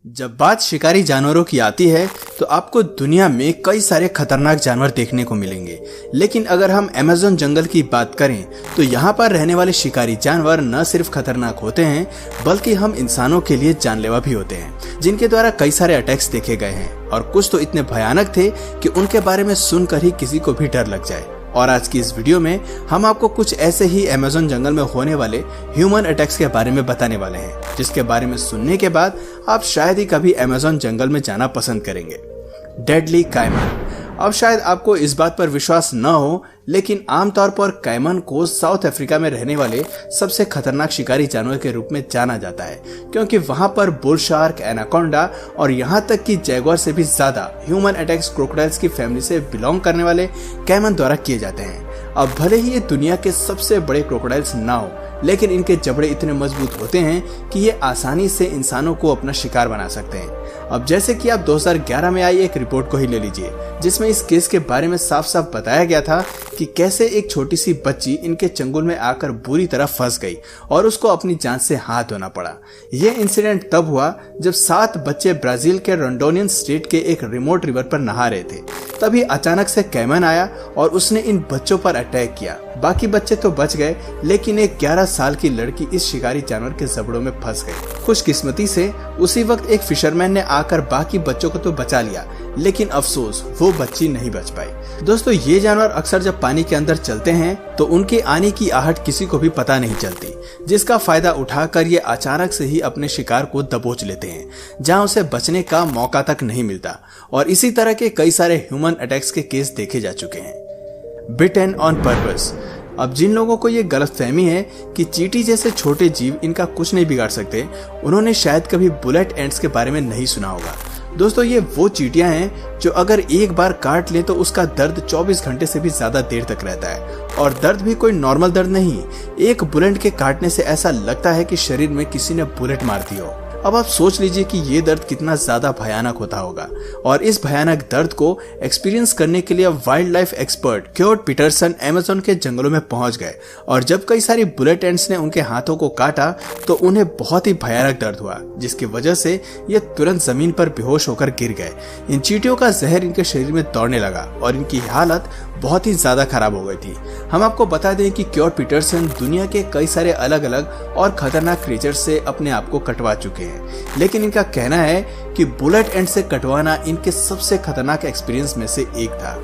जब बात शिकारी जानवरों की आती है तो आपको दुनिया में कई सारे खतरनाक जानवर देखने को मिलेंगे, लेकिन अगर हम अमेज़न जंगल की बात करें तो यहाँ पर रहने वाले शिकारी जानवर न सिर्फ खतरनाक होते हैं बल्कि हम इंसानों के लिए जानलेवा भी होते हैं, जिनके द्वारा कई सारे अटैक्स देखे गए हैं और कुछ तो इतने भयानक थे कि उनके बारे में सुनकर ही किसी को भी डर लग जाए। और आज की इस वीडियो में हम आपको कुछ ऐसे ही अमेज़न जंगल में होने वाले ह्यूमन अटैक्स के बारे में बताने वाले हैं, जिसके बारे में सुनने के बाद आप शायद ही कभी अमेज़न जंगल में जाना पसंद करेंगे। Deadly caiman. अब शायद आपको इस बात पर विश्वास न हो, लेकिन आमतौर पर कैमन को साउथ अफ्रीका में रहने वाले सबसे खतरनाक शिकारी जानवर के रूप में जाना जाता है, क्योंकि वहां पर बुल शार्क, एनाकोंडा और यहां तक कि जैगुआर से भी ज्यादा ह्यूमन अटैक्स क्रोकोडाइल्स की फैमिली से बिलोंग करने वाले कैमन द्वारा किए जाते हैं। अब भले ही ये दुनिया के सबसे बड़े क्रोकोडाइल्स ना हो, लेकिन इनके जबड़े इतने मजबूत होते हैं कि ये आसानी से इंसानों को अपना शिकार बना सकते हैं। अब जैसे कि आप 2011 में आई एक रिपोर्ट को ही ले लीजिए, जिसमें इस केस के बारे में साफ साफ बताया गया था कि कैसे एक छोटी सी बच्ची इनके चंगुल में आकर बुरी तरह फंस गई और उसको अपनी जान से हाथ धोना पड़ा। यह इंसिडेंट तब हुआ जब 7 बच्चे ब्राजील के रोंडोनियन स्टेट के एक रिमोट रिवर पर नहा रहे थे। तभी अचानक से कैमन आया और उसने इन बच्चों पर अटैक किया। बाकी बच्चे तो बच गए, लेकिन एक 11 साल की लड़की इस शिकारी जानवर के जबड़ों में फंस गई। खुशकिस्मती से उसी वक्त एक फिशरमैन ने आकर बाकी बच्चों को तो बचा लिया, लेकिन अफसोस वो बच्ची नहीं बच पाई। दोस्तों, ये जानवर अक्सर जब पानी के अंदर चलते हैं तो उनके आने की आहट किसी को भी पता नहीं चलती, जिसका फायदा उठाकर ये अचानक से ही अपने शिकार को दबोच लेते हैं, जहां उसे बचने का मौका तक नहीं मिलता। और इसी तरह के कई सारे ह्यूमन अटैक्स के केस देखे जा चुके हैं। बिटेन ऑन पर्पस। अब जिन लोगों को ये गलतफहमी है कि चींटी जैसे छोटे जीव इनका कुछ नहीं बिगाड़ सकते, उन्होंने शायद कभी बुलेट एंट्स के बारे में नहीं सुना होगा। दोस्तों, ये वो चींटियां हैं जो अगर एक बार काट ले तो उसका दर्द 24 घंटे से भी ज्यादा देर तक रहता है, और दर्द भी कोई नॉर्मल दर्द नहीं। एक बुलेट के काटने से ऐसा लगता है कि शरीर में किसी ने बुलेट मार दी हो। अब आप सोच लीजिए कि ये दर्द कितना ज्यादा भयानक होता होगा। और इस भयानक दर्द को एक्सपीरियंस करने के लिए wild life expert Kurt Petersen Amazon के जंगलों में पहुंच गए, और जब कई सारी बुलेट एंड्स ने उनके हाथों को काटा तो उन्हें बहुत ही भयानक दर्द हुआ, जिसकी वजह से ये तुरंत जमीन पर बेहोश होकर गिर गए। इन चींटियों का जहर इनके शरीर में दौड़ने लगा और इनकी हालत बहुत ही ज्यादा खराब हो गई थी। हम आपको बता दें कि क्योर्ट पीटरसन दुनिया के कई सारे अलग अलग और खतरनाक क्रीचर से अपने आप को कटवा चुके हैं, लेकिन इनका कहना है कि बुलेट एंड से कटवाना इनके सबसे खतरनाक एक्सपीरियंस में से एक था।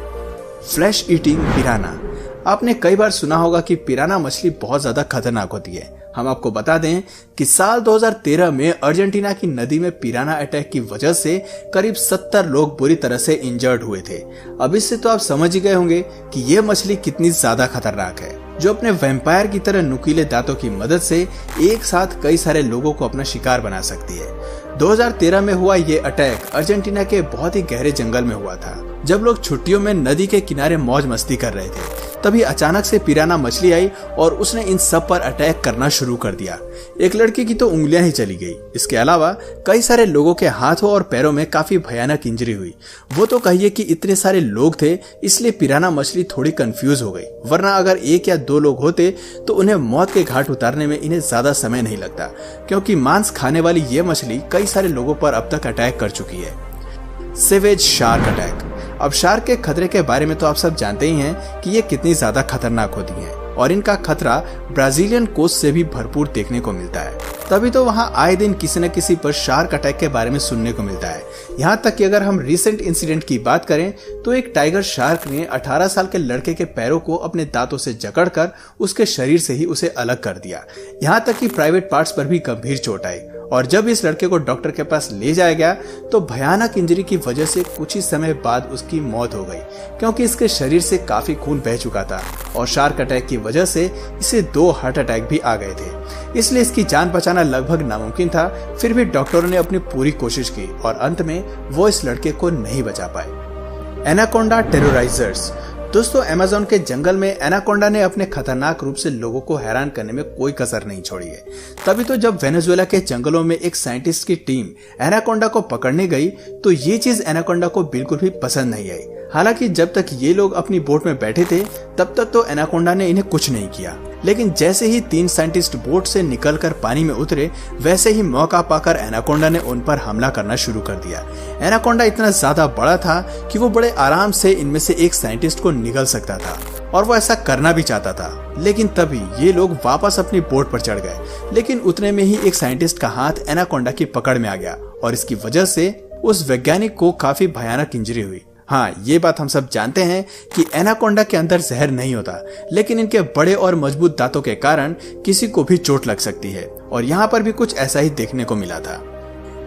Flesh eating पिराना। आपने कई बार सुना होगा कि पिराना मछली बहुत ज्यादा खतरनाक होती है। हम आपको बता दें कि साल 2013 में अर्जेंटीना की नदी में पिराना अटैक की वजह से करीब 70 लोग बुरी तरह से इंजर्ड हुए थे। अब इससे तो आप समझ ही गए होंगे कि यह मछली कितनी ज्यादा खतरनाक है, जो अपने वैम्पायर की तरह नुकीले दांतों की मदद से एक साथ कई सारे लोगों को अपना शिकार बना सकती है। 2013 में हुआ ये अटैक अर्जेंटीना के बहुत ही गहरे जंगल में हुआ था, जब लोग छुट्टियों में नदी के किनारे मौज मस्ती कर रहे थे। तभी अचानक से पिराना मछली आई और उसने इन सब पर अटैक करना शुरू कर दिया। एक लड़के की तो उंगलियां ही चली गई। इसके अलावा कई सारे लोगों के हाथों और पैरों में काफी भयानक इंजरी हुई। वो तो कहिए कि इतने सारे लोग थे, इसलिए पिराना मछली थोड़ी कंफ्यूज हो गई, वरना अगर 1 या 2 लोग होते तो उन्हें मौत के घाट उतारने में इन्हें ज्यादा समय नहीं लगता, क्योंकि मांस खाने वाली ये मछली कई सारे लोगों पर अब तक अटैक कर चुकी है। Savage shark attack. अब शार्क के खतरे के बारे में तो आप सब जानते ही हैं कि ये कितनी ज्यादा खतरनाक होती हैं, और इनका खतरा ब्राजीलियन कोस्ट से भी भरपूर देखने को मिलता है। तभी तो वहां आए दिन किसी न किसी पर शार्क अटैक के बारे में सुनने को मिलता है। यहाँ तक कि अगर हम रिसेंट इंसिडेंट की बात करें तो एक टाइगर शार्क ने 18 साल के लड़के के पैरों को अपने दांतों से जकड़कर उसके शरीर से ही उसे अलग कर दिया। यहाँ तक कि प्राइवेट पार्ट्स पर भी गंभीर चोट आई, और जब इस लड़के को डॉक्टर के पास ले जाया गया तो भयानक इंजरी की वजह से कुछ ही समय बाद उसकी मौत हो गई, क्योंकि इसके शरीर से काफी खून बह चुका था, और शार्क अटैक की वजह से इसे 2 हार्ट अटैक भी आ गए थे। इसलिए इसकी जान बचाना लगभग नामुमकिन था। फिर भी डॉक्टरों ने अपनी पूरी कोशिश की और अंत में वो इस लड़के को नहीं बचा पाए। एनाकोंडा टेरराइजर्स। दोस्तों, अमेज़न के जंगल में एनाकोंडा ने अपने खतरनाक रूप से लोगों को हैरान करने में कोई कसर नहीं छोड़ी है। तभी तो जब वेनेजुएला के जंगलों में एक साइंटिस्ट की टीम एनाकोंडा को पकड़ने गई तो ये चीज एनाकोंडा को बिल्कुल भी पसंद नहीं आई। हालांकि जब तक ये लोग अपनी बोट में बैठे थे तब तक तो एनाकोंडा ने इन्हें कुछ नहीं किया, लेकिन जैसे ही 3 साइंटिस्ट बोट से निकलकर पानी में उतरे वैसे ही मौका पाकर एनाकोंडा ने उन पर हमला करना शुरू कर दिया। एनाकोंडा इतना ज्यादा बड़ा था कि वो बड़े आराम से इनमें से एक साइंटिस्ट को निगल सकता था और वो ऐसा करना भी चाहता था। लेकिन तभी ये लोग वापस अपनी बोट पर चढ़ गए, लेकिन उतने में ही एक साइंटिस्ट का हाथ एनाकोंडा की पकड़ में आ गया और इसकी वजह से उस वैज्ञानिक को काफी भयानक इंजरी हुई। हाँ, ये बात हम सब जानते हैं कि एनाकोंडा के अंदर जहर नहीं होता, लेकिन इनके बड़े और मजबूत दांतों के कारण किसी को भी चोट लग सकती है और यहाँ पर भी कुछ ऐसा ही देखने को मिला था।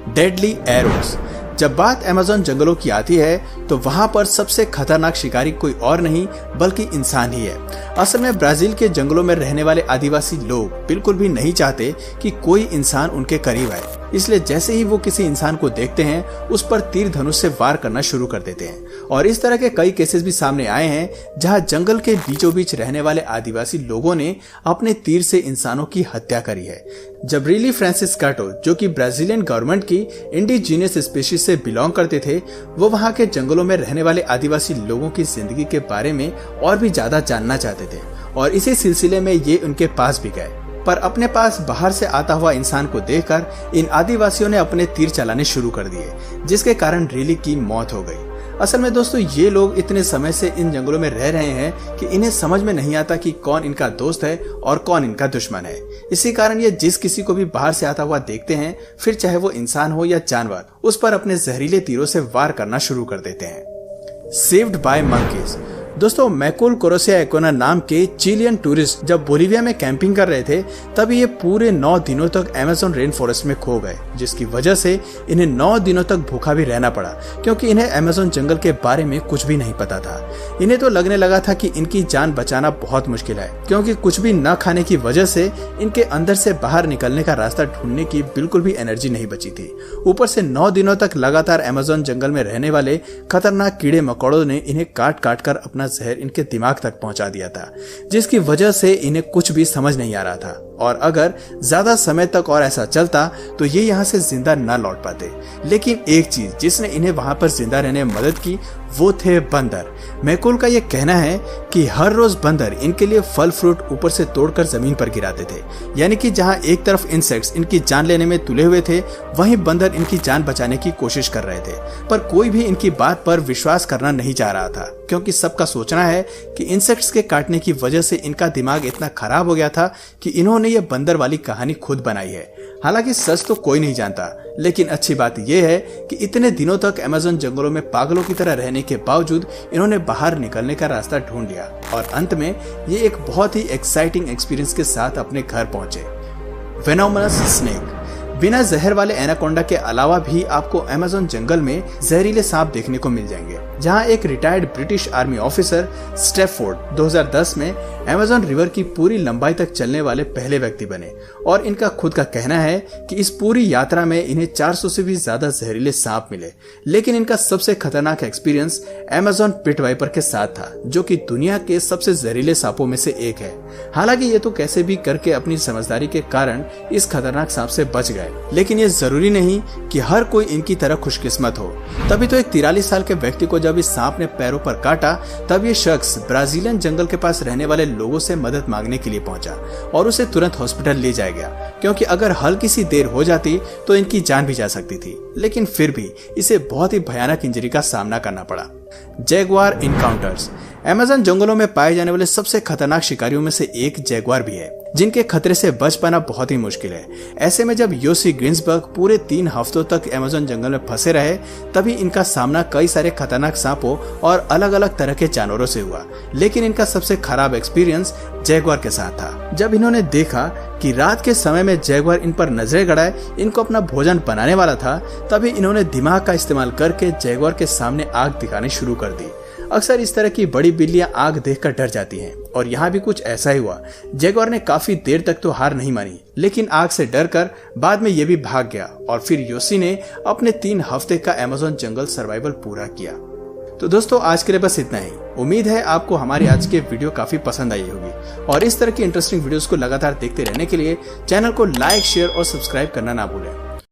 Deadly arrows. जब बात अमेज़न जंगलों की आती है तो वहां पर सबसे खतरनाक शिकारी कोई और नहीं बल्कि इंसान ही है। असल में ब्राजील के जंगलों में रहने वाले आदिवासी लोग बिल्कुल भी नहीं चाहते कि कोई इंसान उनके करीब आए, इसलिए जैसे ही वो किसी इंसान को देखते हैं उस पर तीर धनुष से वार करना शुरू कर देते हैं। और इस तरह के कई केसेस भी सामने आए हैं जहां जंगल के बीचों बीच रहने वाले आदिवासी लोगों ने अपने तीर से इंसानों की हत्या करी है। जब रिली फ्रांसिस काटो, जो कि ब्राजीलियन गवर्नमेंट की इंडिजीनियस स्पीशीज से बिलोंग करते थे, वो वहां के जंगलों में रहने वाले आदिवासी लोगों की जिंदगी के बारे में और भी ज्यादा जानना चाहते थे और इसी सिलसिले में ये उनके पास भी गए। पर अपने पास बाहर से आता हुआ इंसान को देखकर इन आदिवासियों ने अपने तीर चलाने शुरू कर दिए, जिसके कारण रिली की मौत हो गई। असल में दोस्तों, ये लोग इतने समय से इन जंगलों में रह रहे हैं कि इन्हें समझ में नहीं आता कि कौन इनका दोस्त है और कौन इनका दुश्मन है। इसी कारण ये जिस किसी को भी बाहर से आता हुआ देखते हैं, फिर चाहे वो इंसान हो या जानवर, उस पर अपने जहरीले तीरों से वार करना शुरू कर देते हैं। Saved by monkeys. दोस्तों, मैकुल कोरोसिया एकोना नाम के चिलियन टूरिस्ट जब बोलिविया में कैंपिंग कर रहे थे तब ये पूरे 9 दिनों तक अमेज़न रेन फॉरेस्ट में खो गए, जिसकी वजह से इन्हें 9 दिनों तक भूखा भी रहना पड़ा क्योंकि इन्हें अमेज़न जंगल के बारे में कुछ भी नहीं पता था। इन्हें तो लगने लगा था कि इनकी जान बचाना बहुत मुश्किल है क्योंकि कुछ भी न खाने की वजह से इनके अंदर से बाहर निकलने का रास्ता ढूंढने की बिल्कुल भी एनर्जी नहीं बची थी। ऊपर से 9 दिनों तक लगातार अमेज़न जंगल में रहने वाले खतरनाक कीड़े मकोड़ों ने इन्हें काट काट कर अपना जहर इनके दिमाग तक पहुंचा दिया था, जिसकी वजह से इन्हें कुछ भी समझ नहीं आ रहा था और अगर ज्यादा समय तक और ऐसा चलता तो ये यहाँ से जिंदा न लौट पाते। लेकिन एक चीज जिसने इन्हें वहां पर जिंदा रहने में मदद की वो थे बंदर। मैकुल का ये कहना है कि हर रोज बंदर इनके लिए फल फ्रूट ऊपर से तोड़कर जमीन पर गिराते थे, यानी कि जहां एक तरफ इंसेक्ट्स इनकी जान लेने में तुले हुए थे, वहीं बंदर इनकी जान बचाने की कोशिश कर रहे थे। पर कोई भी इनकी बात पर विश्वास करना नहीं चाह रहा था क्योंकि सबका सोचना है कि इंसेक्ट्स के काटने की वजह से इनका दिमाग इतना खराब हो गया था कि इन्होंने ये बंदर वाली कहानी खुद बनाई है। हालांकि सच तो कोई नहीं जानता, लेकिन अच्छी बात यह है कि इतने दिनों तक अमेज़न जंगलों में पागलों की तरह रहने के बावजूद इन्होंने बाहर निकलने का रास्ता ढूंढ लिया और अंत में ये एक बहुत ही एक्साइटिंग एक्सपीरियंस के साथ अपने घर पहुंचे। वेनोमस स्नेक। बिना जहर वाले एनाकोंडा के अलावा भी आपको अमेज़न जंगल में जहरीले सांप देखने को मिल जाएंगे, जहां एक retired British army officer Stafford 2010 में अमेज़न रिवर की पूरी लंबाई तक चलने वाले पहले व्यक्ति बने और इनका खुद का कहना है कि इस पूरी यात्रा में इन्हें 400 से भी ज्यादा जहरीले सांप मिले, लेकिन इनका सबसे खतरनाक एक्सपीरियंस अमेज़न पिट वाइपर के साथ था, जो कि दुनिया के सबसे जहरीले सांपों में से एक है। हालांकि ये तो कैसे भी करके अपनी समझदारी के कारण इस खतरनाक सांप से बच गए, लेकिन ये जरूरी नहीं कि हर कोई इनकी तरह खुशकिस्मत हो। तभी तो एक 43 साल के व्यक्ति को जब इस सांप ने पैरों पर काटा तब ये शख्स ब्राजीलियन जंगल के पास रहने वाले लोगों से मदद मांगने के लिए पहुंचा और उसे तुरंत हॉस्पिटल ले जाया गया क्योंकि अगर हल्की सी देर हो जाती तो इनकी जान भी जा सकती थी, लेकिन फिर भी इसे बहुत ही भयानक इंजरी का सामना करना पड़ा। Jaguar encounters. अमेज़न जंगलों में पाए जाने वाले सबसे खतरनाक शिकारियों में से एक जैगुआर भी है, जिनके खतरे से बच पाना बहुत ही मुश्किल है। ऐसे में जब योसी गिन्सबर्ग पूरे 3 हफ्तों तक अमेज़न जंगल में फंसे रहे, तभी इनका सामना कई सारे खतरनाक सांपों और अलग अलग तरह के जानवरों से हुआ, लेकिन इनका सबसे खराब एक्सपीरियंस जैगुआर के साथ था। जब इन्होंने देखा कि रात के समय में जैगुआर इन पर नजरें गड़ाए इनको अपना भोजन बनाने वाला था, तभी इन्होंने दिमाग का इस्तेमाल करके जैगुआर के सामने आग दिखानी शुरू कर दी। अक्सर इस तरह की बड़ी बिल्लियां आग देखकर डर जाती हैं और यहाँ भी कुछ ऐसा ही हुआ। जैगुआर ने काफी देर तक तो हार नहीं मानी, लेकिन आग से डरकर बाद में ये भी भाग गया और फिर योसी ने अपने 3 हफ्ते का अमेज़न जंगल सर्वाइवल पूरा किया। तो दोस्तों, आज के लिए बस इतना ही। उम्मीद है आपको हमारी आज के वीडियो काफी पसंद आई होगी और इस तरह की इंटरेस्टिंग वीडियोस को लगातार देखते रहने के लिए चैनल को लाइक, शेयर और सब्सक्राइब करना ना भूलें।